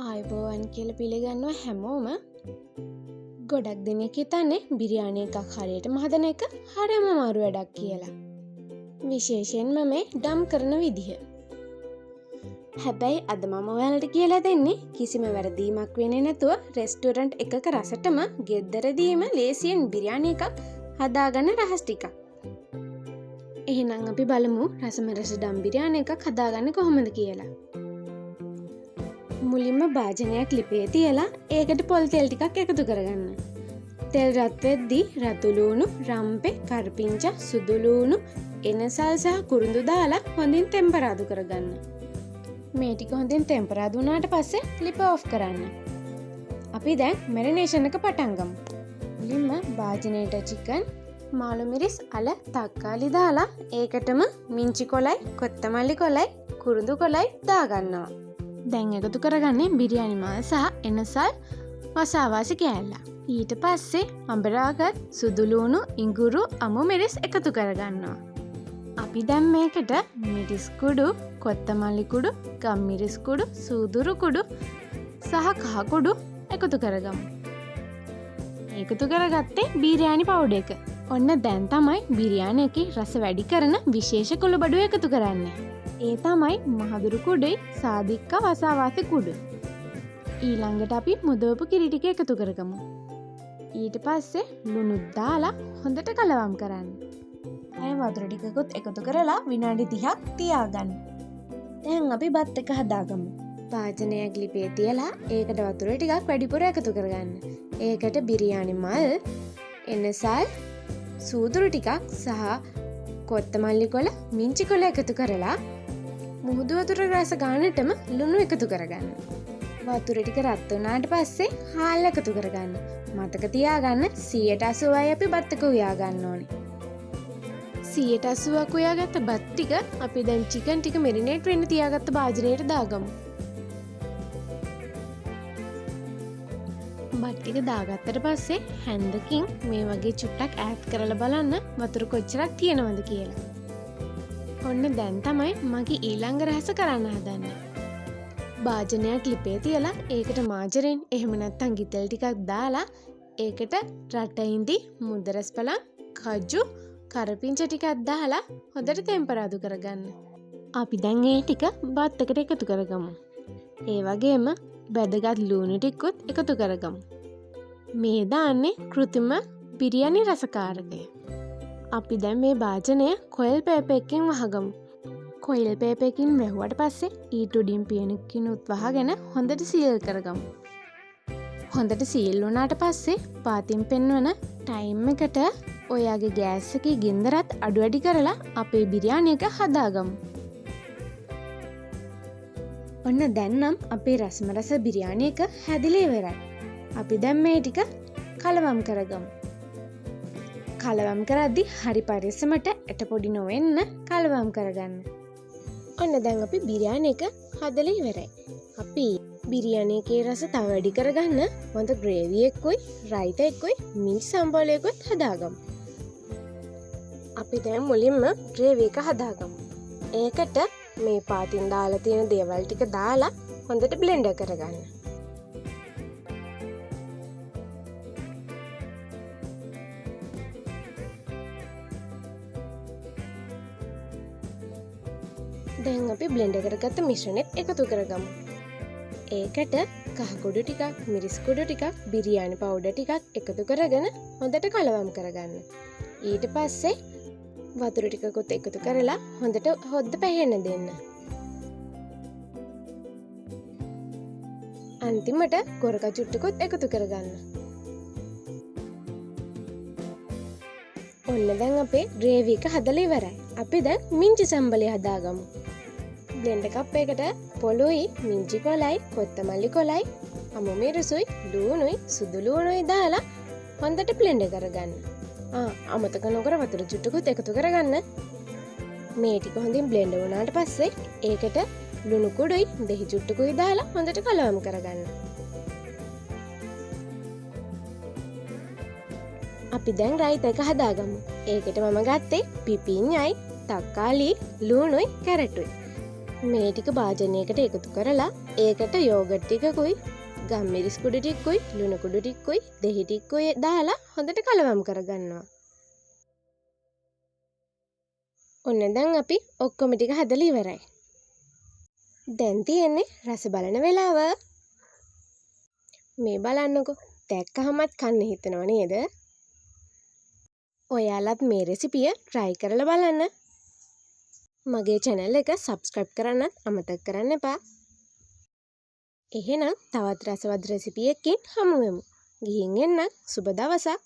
ආයුබෝවන් කියලා පිළිගන්නවා හැමෝම. ගොඩක් දෙනෙක් හිතන්නේ බිරියානි එකක් හරියටම හදන එක හරියම අමාරු වැඩක් කියලා. විශේෂයෙන්ම මේ ඩම් කරන විදිහ. හැබැයි අද මම ඔයාලට කියලා දෙන්නේ කිසිම වැරදීමක් වෙන්නේ නැතුව රෙස්ටුරන්ට් එකක රසටම ගෙදරදීම ලේසියෙන් බිරියානි එකක් හදාගන්න රහස් ටිකක්. එහෙනම් අපි බලමු රසම රස ඩම් බිරියානි එකක් හදාගන්න කොහොමද කියලා. මුලින්ම භාජනයක් ලිපේ තියලා ඒකට පොල් තෙල් ටිකක් එකතු කරගන්න. තෙල් රත් වෙද්දී රතු ලූණු, රම්පේ, කරපිංචා, සුදු ලූණු, එනසල් සහ කුරුඳු දාලා හොඳින් ටෙම්පරාදු කරගන්න. මේ ටික හොඳින් ටෙම්පරාදු වුණාට පස්සේ ලිප ඔෆ් කරන්න. අපි දැන් මැරිනේෂන් එක පටන් ගමු. මුලින්ම භාජනයට චිකන්, මාළු මිරිස්, අල, තක්කාලි දාලා ඒකටම මිංචි කොළයි, කොත්තමල්ලි කොළයි, කුරුඳු කොළයි දාගන්නවා. දැන් එකතු කරගන්නේ බිරියානි මල් සහ එනසල් වසාවාසි කෑල්ල. ඊට පස්සේ අඹරාගත් සුදු ලූණු, ඉඟුරු, අමු මිරිස් එකතු කරගන්නවා. අපි දැන් මේකට මිරිස් කුඩු, කොත්තමල්ලි කුඩු, ගම්මිරිස් කුඩු, සූදුරු කුඩු සහ කහ කුඩු එකතු කරගමු. එකතු කරගත්තේ බිරියානි පවුඩර් එක. ඔන්න දැන් තමයි බිරියානි එකේ රස වැඩි කරන විශේෂ කුළුබඩුව එකතු කරන්නේ. ඒ තමයි මහදුරු කුඩුයි සාදික්ක වසාවාසි කුඩු. ඊළඟට අපි මුදවපු කිරි ටික එකතු කරගමු. ඊට පස්සේ ලුණු දාලා හොඳට කලවම් කරන්න. දැන් වතුර ටිකකුත් එකතු කරලා විනාඩි 30ක් තියාගන්න. දැන් අපි බත් එක හදාගමු. භාජනයක් ලිපේ තියලා ඒකට වතුර ටිකක් වැඩිපුර එකතු කරගන්න. ඒකට බිරියානි මල්, එනසල්, සූදුරු ටිකක් සහ කොත්තමල්ලි කොළ, මිංචි කොළ එකතු කරලා මුහුදු වතුර රස ගන්නටම ලුණු එකතු කරගන්න. වතුර ටික රත් වුණාට පස්සේ හාල් එකතු කරගන්න. මතක තියාගන්න 80%යි අපි බත් එක උයා ගන්න ඕනේ. 80%ක් උයාගත්ත බත් ටික අපි දැන් චිකන් ටික මෙරිනේට් වෙන්න තියාගත්ත භාජනයට දාගමු. බත් ටික දාගත්තට පස්සේ හැන්දකින් මේ වගේ චුට්ටක් ඈඩ් කරලා බලන්න වතුර කොච්චරක් තියෙනවද කියලා. ඔන්න දැන් තමයි මගේ ඊළඟ රහස කරන්න හදන්නේ. භාජනයක් ලිපේ තියලා ඒකට මාජරින් එහෙම නැත්නම් ගිතෙල් ටිකක් දාලා ඒකට රටඉඳි, මුදරස්පලං, කජු, කරපිංචා ටිකක් දාලා හොඳට ටෙම්පරාදු කරගන්න. අපි දැන් ඒ ටික බත් එකට එකතු කරගමු. ඒ වගේම වැදගත් ලූණු ටිකකුත් එකතු කරගමු. මේ දාන්නේ කෘත්‍රිම බිරියානි රසකාරකය. අපි දැන් මේ භාජනය කොයිල් පේපර් එකකින් වහගමු. කොයිල් පේපර් එකකින් වැහුවට පස්සේ ඊට උඩින් පියනකිනුත් වහගෙන හොඳට සීල් කරගමු. හොඳට සීල් වුණාට පස්සේ පාතින් පෙන්වන ටයිම් එකට ඔයාගේ ගෑස් එකේ ගින්දරත් අඩු වැඩි කරලා අපේ බිරියානි එක හදාගමු. ඔන්න දැන් නම් අපේ රසම රස බිරියානි එක හැදිලා ඉවරයි. අපි දැන් මේ ටික කලවම් කරගමු. කලවම් කරද්දී හරි පරිස්සමට ඇට පොඩි නොවෙන්න කලවම් කරගන්න. ඔන්න දැන් අපි බිරියානි එක හදලා ඉවරයි. අපි බිරියානි එකේ රස තව වැඩි කරගන්න හොඳ ග්‍රේවි එකකුයි, රයිත එකකුයි, මින්ච් සම්බෝලයකුත් හදාගමු. අපි දැන් මුලින්ම ග්‍රේවි එක හදාගමු. ඒකට මේ පාතින් දාලා තියෙන දේවල් ටික දාලා හොඳට බ්ලෙන්ඩ් කරගන්න. දැන් අපි බ්ලෙන්ඩ් කරගත්ත මිශ්‍රණෙත් එකතු කරගමු. ඒකට කහ කුඩු ටිකක්, මිරිස් කුඩු ටිකක්, බිරියානි පවුඩර් ටිකක් එකතු කරගෙන හොඳට කලවම් කරගන්න. ඊට පස්සේ වතුර ටිකකුත් එකතු කරලා හොඳට හොද්ද පැහෙන්න දෙන්න. අන්තිමට ගොරක චුට්ටකුත් එකතු කරගන්න. ඔන්න දැන් අපේ ග්‍රේවි එක හදලා ඉවරයි. අපි දැන් මිංචි සම්බලය හදාගමු. බ්ලෙන්ඩර් කප් එකට පොළුයි, මිංචි කොළයි, කොත්තමල්ලි කොළයි, අමු මිරිසුයි, ලූණුයි, සුදු ලූණුයි දාලා හොඳට බ්ලෙන්ඩ් කරගන්න. අමතක නොකර වතුර චුට්ටකුත් එකතු කරගන්න. මේ ටික හොඳින් බ්ලෙන්ඩ් වුණාට පස්සේ ඒකට ලුණු කුඩුයි, දෙහි චුට්ටකුයි දාලා හොඳට කලවම් කරගන්න. අපි දැන් රයිත එක හදාගමු. ඒකට මම ගත්තේ පිපිඤ්ඤයි, තක්කාලි, ලූණුයි, කැරට්ටුයි. මේ ටික භාජනයකට එකතු කරලා ඒකට යෝගට් ටිකකුයි ගම්මිරිස් කුඩු ටිකකුයි ලුණු කුඩු ටිකකුයි දෙහි ටිකකුයි දාලා හොඳට කලවම් කරගන්නවා. ඔන්න දැන් අපි ඔක්කොම ටික හදලා ඉවරයි. දැන් තියෙන්නේ රස බලන වෙලාව. මේ බලන්නකෝ. දැක්කහමත් කන්න හිතෙනව නේද? ඔයාලත් මේ රෙසිපිය try කරලා බලන්න. මගේ channel එක subscribe කරන්නත් අමතක කරන්න එපා. එහෙනම් තවත් රසවත් රෙසිපි එකකින් හමු වෙමු. ගිහින් එන්න. සුබ දවසක්.